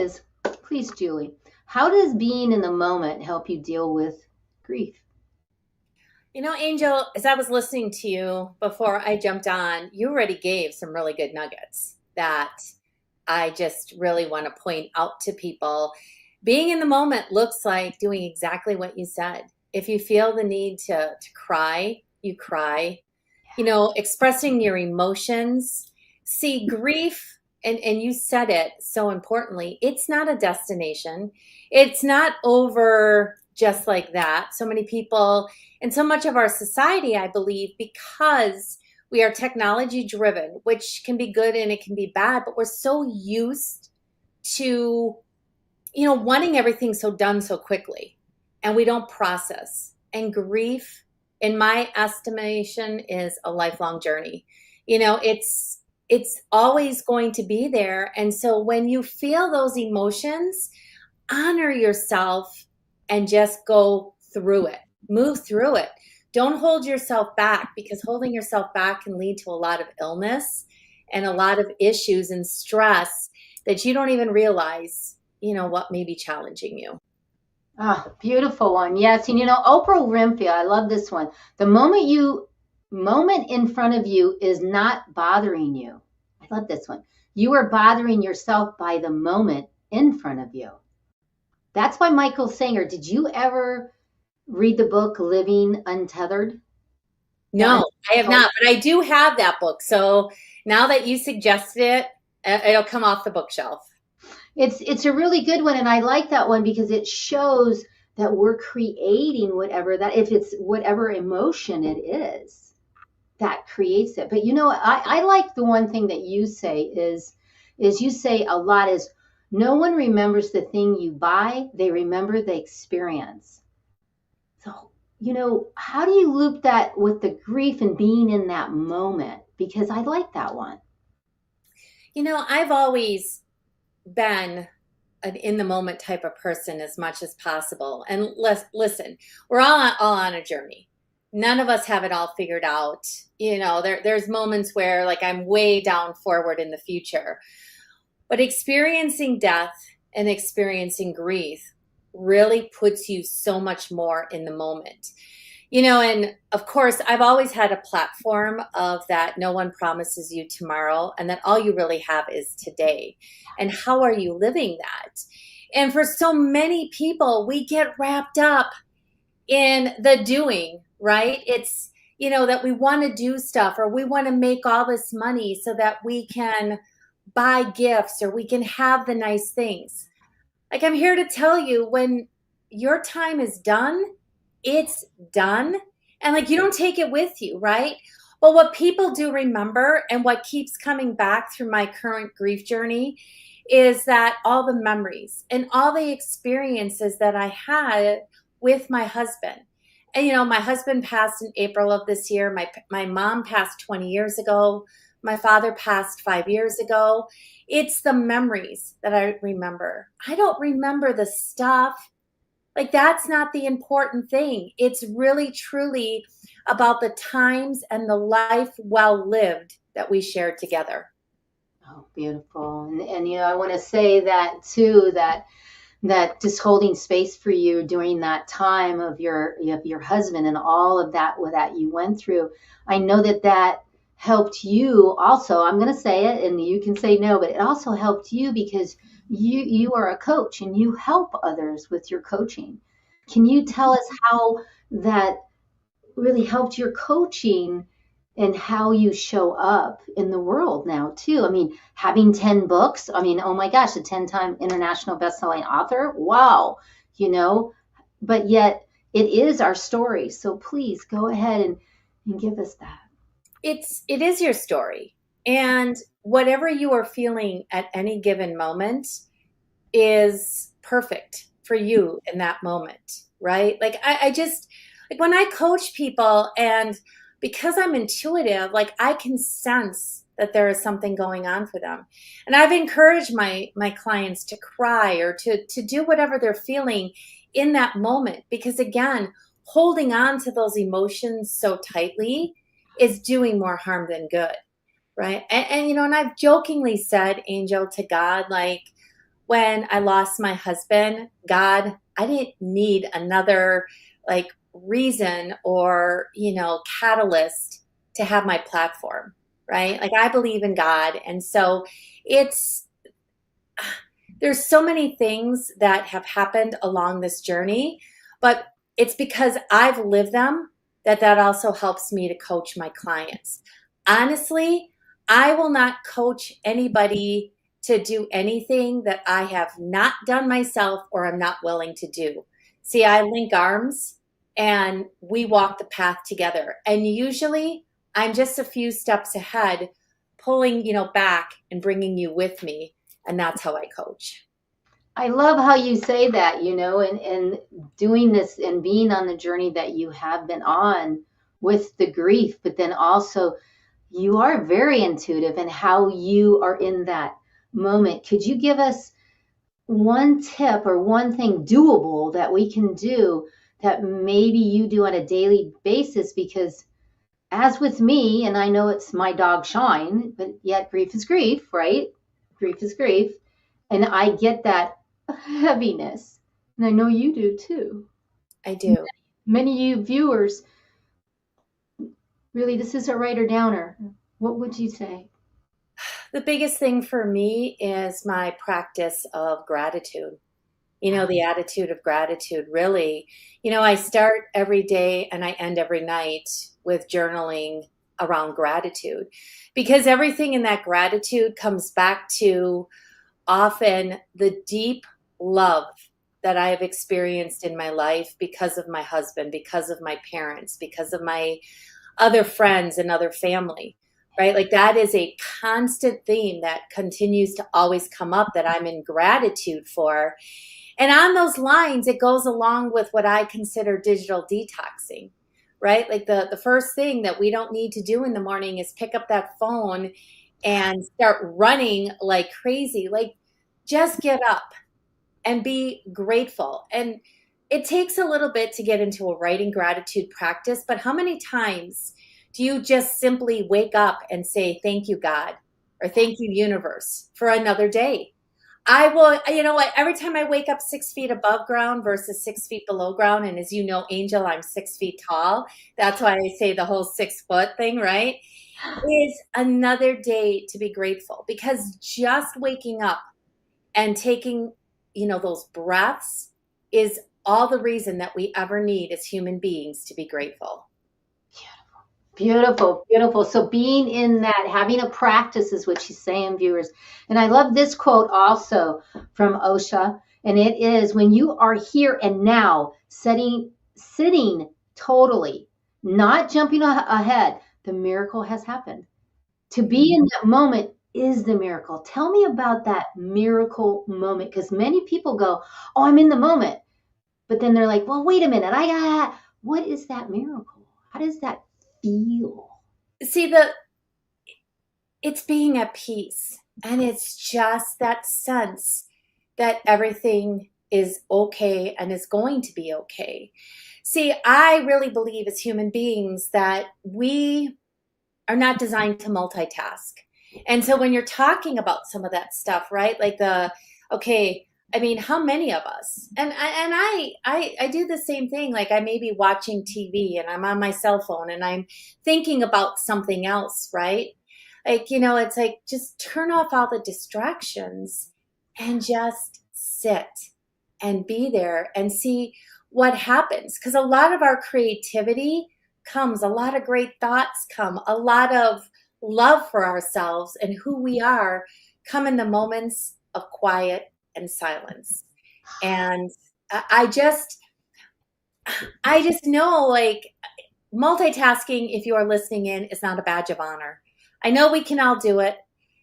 is, please, Julie, how does being in the moment help you deal with grief? Angel, as I was listening to you before I jumped on, you already gave some really good nuggets that I just really want to point out to people. Being in the moment looks like doing exactly what you said. If you feel the need to cry, you cry. Expressing your emotions. See, grief, and you said it so importantly, it's not a destination. It's not over just like that. So many people, and so much of our society, I believe, because we are technology driven, which can be good and it can be bad, but we're so used to, wanting everything so done so quickly, and we don't process. And grief, in my estimation, is a lifelong journey. It's always going to be there. And so when you feel those emotions, honor yourself and just go through it, move through it. Don't hold yourself back, because holding yourself back can lead to a lot of illness and a lot of issues and stress that you don't even realize, what may be challenging you. Ah, beautiful one. Yes. And Oprah Winfrey, I love this one. The moment in front of you is not bothering you. I love this one. You are bothering yourself by the moment in front of you. That's by Michael Singer. Did you ever read the book Living Untethered? No, I have not, but I do have that book. So now that you suggested it, it'll come off the bookshelf. It's a really good one, and I like that one because it shows that we're creating whatever that, if it's whatever emotion it is that creates it. But I like the one thing that you say is you say a lot is, no one remembers the thing you buy, they remember the experience. So, how do you loop that with the grief and being in that moment? Because I like that one. I've always been an in the moment type of person as much as possible. And listen, we're all on a journey. None of us have it all figured out. There's moments where like I'm way down forward in the future. But experiencing death and experiencing grief really puts you so much more in the moment. And of course, I've always had a platform of that no one promises you tomorrow, and that all you really have is today. And how are you living that? And for so many people, we get wrapped up in the doing, right? It's, that we want to do stuff, or we want to make all this money so that we can buy gifts or we can have the nice things. Like, I'm here to tell you, when your time is done, it's done. And like, you don't take it with you, right? But what people do remember, and what keeps coming back through my current grief journey, is that all the memories and all the experiences that I had with my husband. And my husband passed in April of this year. My mom passed 20 years ago. My father passed 5 years ago. It's the memories that I remember. I don't remember the stuff. Like, that's not the important thing. It's really, truly about the times and the life well lived that we shared together. Oh, beautiful. And I want to say that too, that just holding space for you during that time of your husband and all of that you went through. I know that helped you also. I'm going to say it, and you can say no, but it also helped you because you are a coach and you help others with your coaching. Can you tell us how that really helped your coaching and how you show up in the world now too? I mean, having 10 books, oh my gosh, a 10-time international best-selling author. Wow. But yet it is our story. So please go ahead and give us that. It is your story. And whatever you are feeling at any given moment is perfect for you in that moment, right? Like, I just, like, when I coach people, and because I'm intuitive, like, I can sense that there is something going on for them. And I've encouraged my clients to cry or to do whatever they're feeling in that moment, because again, holding on to those emotions so tightly is doing more harm than good, right? And I've jokingly said, Angel, to God, like, when I lost my husband, God, I didn't need another like reason or, catalyst to have my platform, right? Like I believe in God. And so it's, there's so many things that have happened along this journey, but it's because I've lived them that also helps me to coach my clients. Honestly, I will not coach anybody to do anything that I have not done myself or I'm not willing to do. See, I link arms and we walk the path together. And usually I'm just a few steps ahead, pulling, back and bringing you with me. And that's how I coach. I love how you say that, and doing this and being on the journey that you have been on with the grief, but then also you are very intuitive in how you are in that moment. Could you give us one tip or one thing doable that we can do that maybe you do on a daily basis? Because as with me, and I know it's my dog Shine, but yet grief is grief, right? Grief is grief. And I get that heaviness. And I know you do too. I do. Many of you viewers, really, this is a writer downer. What would you say? The biggest thing for me is my practice of gratitude. The attitude of gratitude, really. I start every day and I end every night with journaling around gratitude because everything in that gratitude comes back to often the deep love that I have experienced in my life because of my husband, because of my parents, because of my other friends and other family, right? Like that is a constant theme that continues to always come up that I'm in gratitude for. And on those lines, it goes along with what I consider digital detoxing, right? Like the first thing that we don't need to do in the morning is pick up that phone and start running like crazy. Like just get up and be grateful. And it takes a little bit to get into a writing gratitude practice, but how many times do you just simply wake up and say, thank you, God, or thank you, universe, for another day? I will, every time I wake up 6 feet above ground versus 6 feet below ground, and as you know, Angel, I'm 6 feet tall. That's why I say the whole 6 foot thing, right? Is another day to be grateful because just waking up and taking, those breaths is all the reason that we ever need as human beings to be grateful. Beautiful, beautiful. So being in that, having a practice is what she's saying, viewers. And I love this quote also from Osha. And it is, when you are here and now, sitting totally, not jumping ahead, the miracle has happened. To be in that moment is the miracle. Tell me about that miracle moment, because many people go, oh, I'm in the moment. But then they're like, well, wait a minute. What is that miracle? How does that feel? See, it's being at peace. And it's just that sense that everything is okay and is going to be okay. See, I really believe as human beings that we are not designed to multitask. And so when you're talking about some of that stuff, right? Like how many of us? And I do the same thing. Like I may be watching TV and I'm on my cell phone and I'm thinking about something else, right? Like, it's like just turn off all the distractions and just sit and be there and see what happens. Because a lot of our creativity comes, a lot of great thoughts come, a lot of love for ourselves and who we are come in the moments of quiet and silence. And I just know, like, multitasking, if you are listening in, is not a badge of honor. I know we can all do it.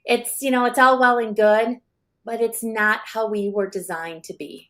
It's all well and good, but it's not how we were designed to be.